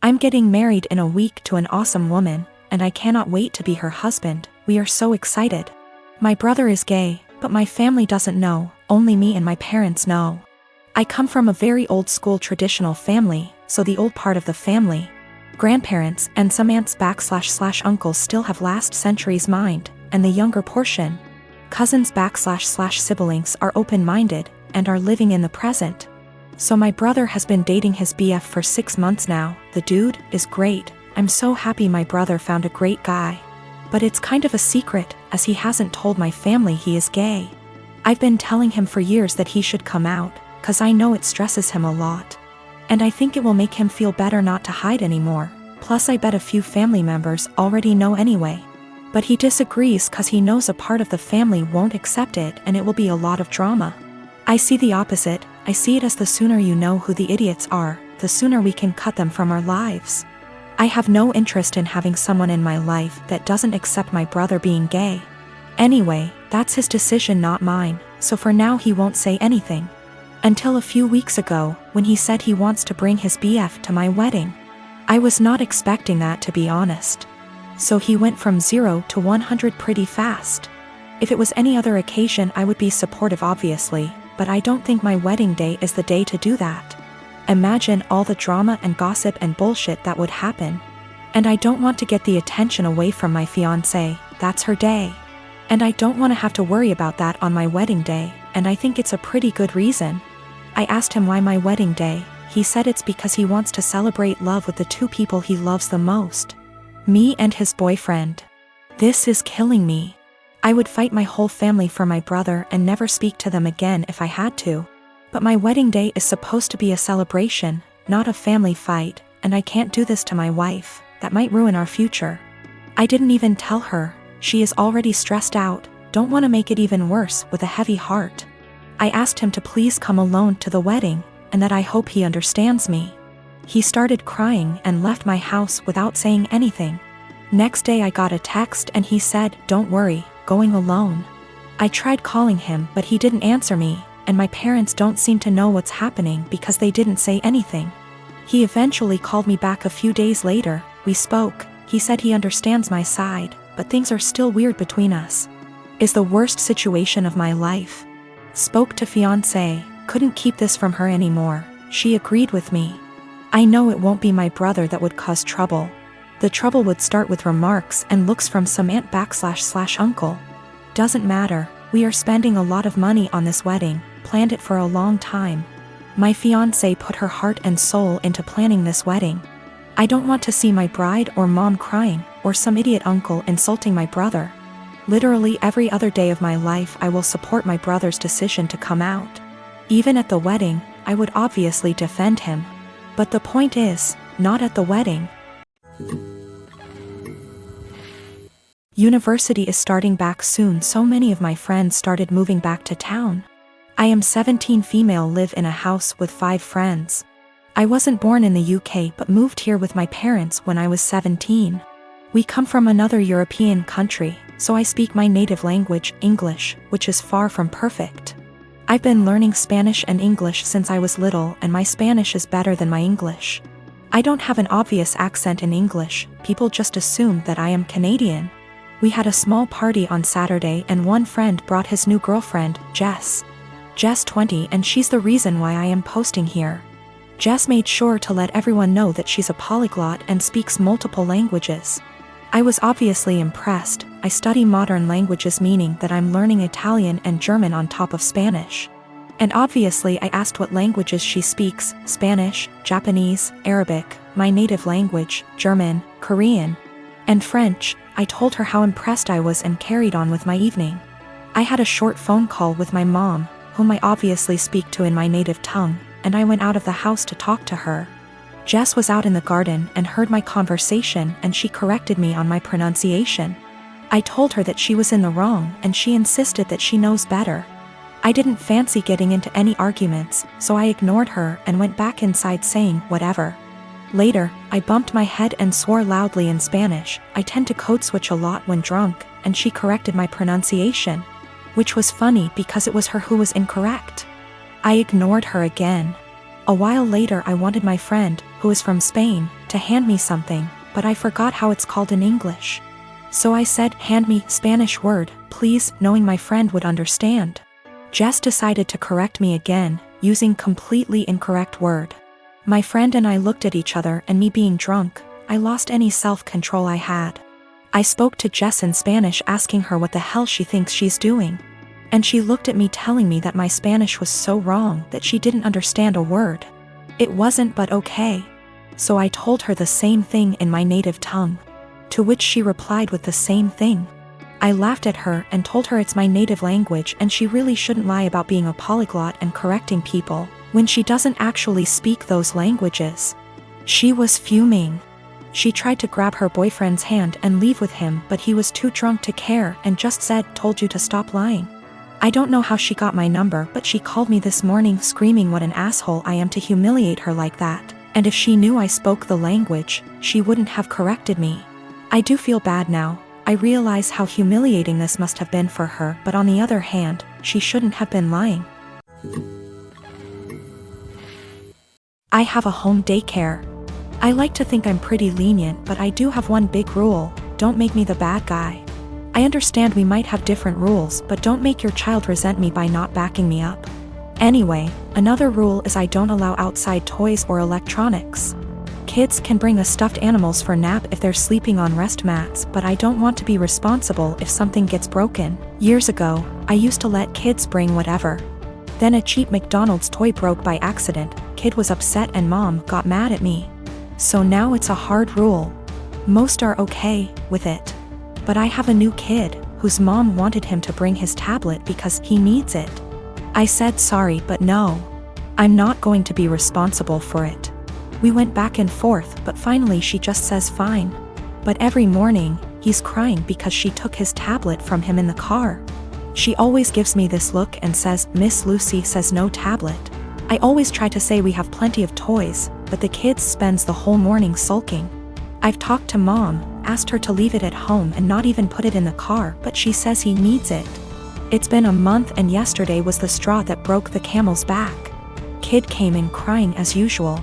I'm getting married in a week to an awesome woman, and I cannot wait to be her husband. We are so excited. My brother is gay, but my family doesn't know, only me and my parents know. I come from a very old school traditional family, so the old part of the family, grandparents and some aunts / uncles still have last century's mind, and the younger portion, cousins / siblings are open-minded and are living in the present. So my brother has been dating his BF for 6 months now. The dude is great. I'm so happy my brother found a great guy. But it's kind of a secret, as he hasn't told my family he is gay. I've been telling him for years that he should come out, cause I know it stresses him a lot. And I think it will make him feel better not to hide anymore, plus I bet a few family members already know anyway. But he disagrees cause he knows a part of the family won't accept it and it will be a lot of drama. I see the opposite. I see it as the sooner you know who the idiots are, the sooner we can cut them from our lives. I have no interest in having someone in my life that doesn't accept my brother being gay. Anyway, that's his decision, not mine, so for now he won't say anything. Until a few weeks ago, when he said he wants to bring his BF to my wedding. I was not expecting that, to be honest. So he went from 0 to 100 pretty fast. If it was any other occasion I would be supportive obviously, but I don't think my wedding day is the day to do that. Imagine all the drama and gossip and bullshit that would happen. And I don't want to get the attention away from my fiancé. That's her day. And I don't want to have to worry about that on my wedding day, and I think it's a pretty good reason. I asked him why my wedding day. He said it's because he wants to celebrate love with the 2 people he loves the most. Me and his boyfriend. This is killing me. I would fight my whole family for my brother and never speak to them again if I had to. But my wedding day is supposed to be a celebration, not a family fight, and I can't do this to my wife. That might ruin our future. I didn't even tell her. She is already stressed out, don't want to make it even worse, with a heavy heart. I asked him to please come alone to the wedding, and that I hope he understands me. He started crying and left my house without saying anything. Next day I got a text and he said, "Don't worry, going alone." I tried calling him but he didn't answer me, and my parents don't seem to know what's happening because they didn't say anything. He eventually called me back a few days later. We spoke. He said he understands my side, but things are still weird between us. Is the worst situation of my life. Spoke to fiancé, couldn't keep this from her anymore. She agreed with me. I know it won't be my brother that would cause trouble. The trouble would start with remarks and looks from some aunt / uncle. Doesn't matter, we are spending a lot of money on this wedding, planned it for a long time. My fiancé put her heart and soul into planning this wedding. I don't want to see my bride or mom crying, or some idiot uncle insulting my brother. Literally every other day of my life I will support my brother's decision to come out. Even at the wedding, I would obviously defend him. But the point is, not at the wedding. University is starting back soon, so many of my friends started moving back to town. I am 17 female, live in a house with 5 friends. I wasn't born in the UK but moved here with my parents when I was 17. We come from another European country, so I speak my native language, English, which is far from perfect. I've been learning Spanish and English since I was little, and my Spanish is better than my English. I don't have an obvious accent in English, people just assume that I am Canadian. We had a small party on Saturday and one friend brought his new girlfriend, Jess. Jess 20, and she's the reason why I am posting here. Jess made sure to let everyone know that she's a polyglot and speaks multiple languages. I was obviously impressed. I study modern languages, meaning that I'm learning Italian and German on top of Spanish. And obviously I asked what languages she speaks: Spanish, Japanese, Arabic, my native language, German, Korean, and French. I told her how impressed I was and carried on with my evening. I had a short phone call with my mom, whom I obviously speak to in my native tongue, and I went out of the house to talk to her. Jess was out in the garden and heard my conversation, and she corrected me on my pronunciation. I told her that she was in the wrong and she insisted that she knows better. I didn't fancy getting into any arguments, so I ignored her and went back inside saying whatever. Later, I bumped my head and swore loudly in Spanish. I tend to code switch a lot when drunk, and she corrected my pronunciation, which was funny because it was her who was incorrect. I ignored her again. A while later I wanted my friend, who is from Spain, to hand me something, but I forgot how it's called in English. So I said, hand me Spanish word, please, knowing my friend would understand. Jess decided to correct me again, using completely incorrect word. My friend and I looked at each other, and me being drunk, I lost any self-control I had. I spoke to Jess in Spanish asking her what the hell she thinks she's doing. And she looked at me telling me that my Spanish was so wrong that she didn't understand a word. It wasn't but okay. So I told her the same thing in my native tongue. To which she replied with the same thing. I laughed at her and told her it's my native language and she really shouldn't lie about being a polyglot and correcting people when she doesn't actually speak those languages. She was fuming. She tried to grab her boyfriend's hand and leave with him, but he was too drunk to care and just said, "Told you to stop lying." I don't know how she got my number, but she called me this morning screaming what an asshole I am to humiliate her like that, and if she knew I spoke the language, she wouldn't have corrected me. I do feel bad now. I realize how humiliating this must have been for her, but on the other hand, she shouldn't have been lying. I have a home daycare. I like to think I'm pretty lenient, but I do have one big rule: don't make me the bad guy. I understand we might have different rules, but don't make your child resent me by not backing me up. Anyway, another rule is I don't allow outside toys or electronics. Kids can bring us stuffed animals for nap if they're sleeping on rest mats, but I don't want to be responsible if something gets broken. Years ago, I used to let kids bring whatever. Then a cheap McDonald's toy broke by accident, kid was upset and mom got mad at me. So now it's a hard rule. Most are okay with it. But I have a new kid, whose mom wanted him to bring his tablet because he needs it. I said sorry, but no. I'm not going to be responsible for it. We went back and forth, but finally she just says fine. But every morning, he's crying because she took his tablet from him in the car. She always gives me this look and says, "Miss Lucy says no tablet." I always try to say we have plenty of toys, but the kid spends the whole morning sulking. I've talked to mom, asked her to leave it at home and not even put it in the car, but she says he needs it. It's been a month and yesterday was the straw that broke the camel's back. Kid came in crying as usual.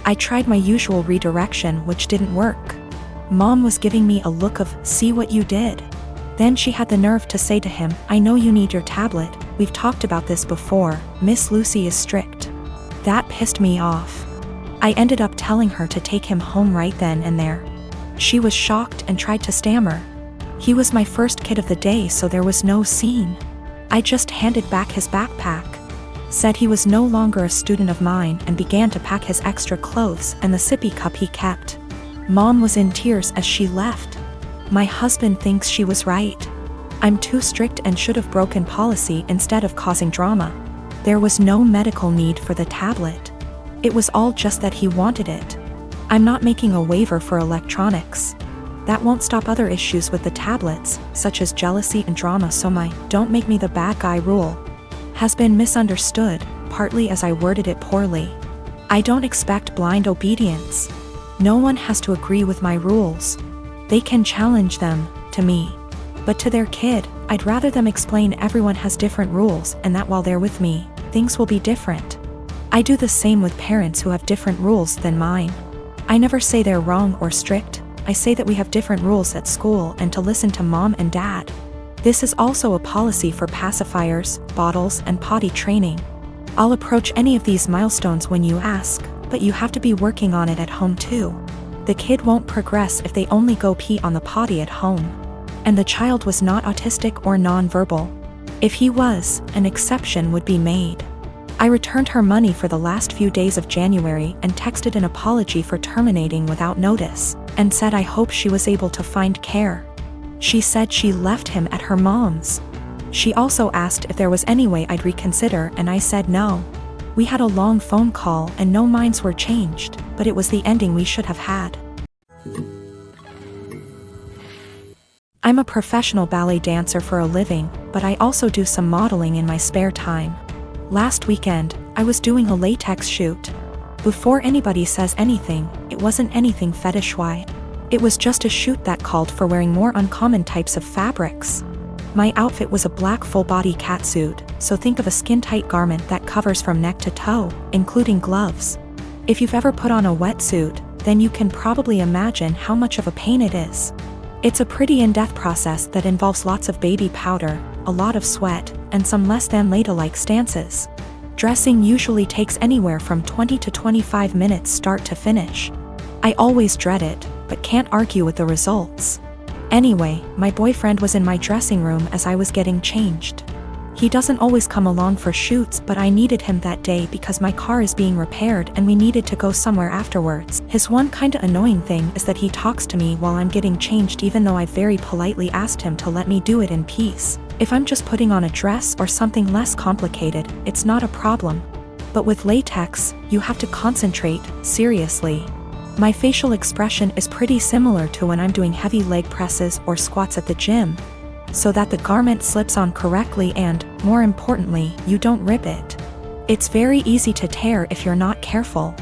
I tried my usual redirection, which didn't work. Mom was giving me a look of, "See what you did?" Then she had the nerve to say to him, "I know you need your tablet, we've talked about this before, Miss Lucy is strict." That pissed me off. I ended up telling her to take him home right then and there. She was shocked and tried to stammer. He was my first kid of the day, so there was no scene. I just handed back his backpack, said he was no longer a student of mine, and began to pack his extra clothes and the sippy cup he kept. Mom was in tears as she left. My husband thinks she was right. I'm too strict and should have broken policy instead of causing drama. There was no medical need for the tablet. It was all just that he wanted it. I'm not making a waiver for electronics. That won't stop other issues with the tablets, such as jealousy and drama, so my "don't make me the bad guy" rule has been misunderstood, partly as I worded it poorly. I don't expect blind obedience. No one has to agree with my rules. They can challenge them, to me. But to their kid, I'd rather them explain everyone has different rules and that while they're with me, things will be different. I do the same with parents who have different rules than mine. I never say they're wrong or strict. I say that we have different rules at school and to listen to mom and dad. This is also a policy for pacifiers, bottles, and potty training. I'll approach any of these milestones when you ask, but you have to be working on it at home too. The kid won't progress if they only go pee on the potty at home. And the child was not autistic or non-verbal. If he was, an exception would be made. I returned her money for the last few days of January and texted an apology for terminating without notice, and said I hope she was able to find care. She said she left him at her mom's. She also asked if there was any way I'd reconsider, and I said no. We had a long phone call and no minds were changed, but it was the ending we should have had. I'm a professional ballet dancer for a living, but I also do some modeling in my spare time. Last weekend, I was doing a latex shoot. Before anybody says anything, it wasn't anything fetish-wise. It was just a shoot that called for wearing more uncommon types of fabrics. My outfit was a black full-body catsuit, so think of a skin-tight garment that covers from neck to toe, including gloves. If you've ever put on a wetsuit, then you can probably imagine how much of a pain it is. It's a pretty in-depth process that involves lots of baby powder, a lot of sweat, and some less than ladylike stances. Dressing usually takes anywhere from 20 to 25 minutes start to finish. I always dread it, but can't argue with the results. Anyway, my boyfriend was in my dressing room as I was getting changed. He doesn't always come along for shoots, but I needed him that day because my car is being repaired and we needed to go somewhere afterwards. His one kinda annoying thing is that he talks to me while I'm getting changed even though I very politely asked him to let me do it in peace. If I'm just putting on a dress or something less complicated, it's not a problem. But with latex, you have to concentrate, seriously. My facial expression is pretty similar to when I'm doing heavy leg presses or squats at the gym, so that the garment slips on correctly and, more importantly, you don't rip it. It's very easy to tear if you're not careful.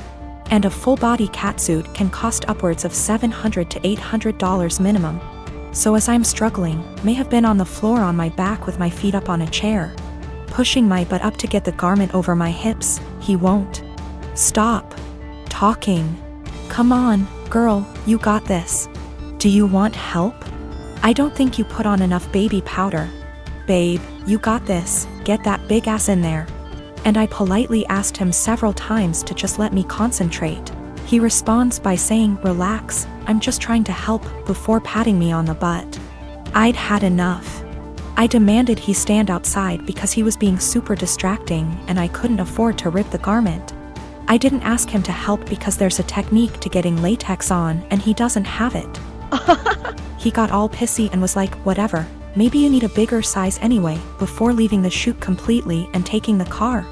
And a full-body catsuit can cost upwards of $700 to $800 minimum. So as I'm struggling, may have been on the floor on my back with my feet up on a chair, pushing my butt up to get the garment over my hips, he won't stop talking. Come on, girl, you got this. Do you want help? I don't think you put on enough baby powder. Babe, you got this, get that big ass in there. And I politely asked him several times to just let me concentrate. He responds by saying, relax, I'm just trying to help, before patting me on the butt. I'd had enough. I demanded he stand outside because he was being super distracting and I couldn't afford to rip the garment. I didn't ask him to help because there's a technique to getting latex on and he doesn't have it. He got all pissy and was like, whatever, maybe you need a bigger size anyway, before leaving the shoot completely and taking the car.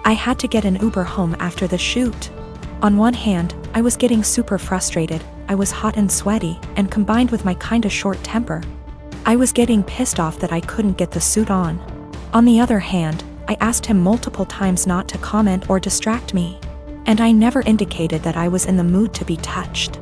I had to get an Uber home after the shoot. On one hand, I was getting super frustrated, I was hot and sweaty, and combined with my kinda short temper, I was getting pissed off that I couldn't get the suit on. On the other hand, I asked him multiple times not to comment or distract me. And I never indicated that I was in the mood to be touched.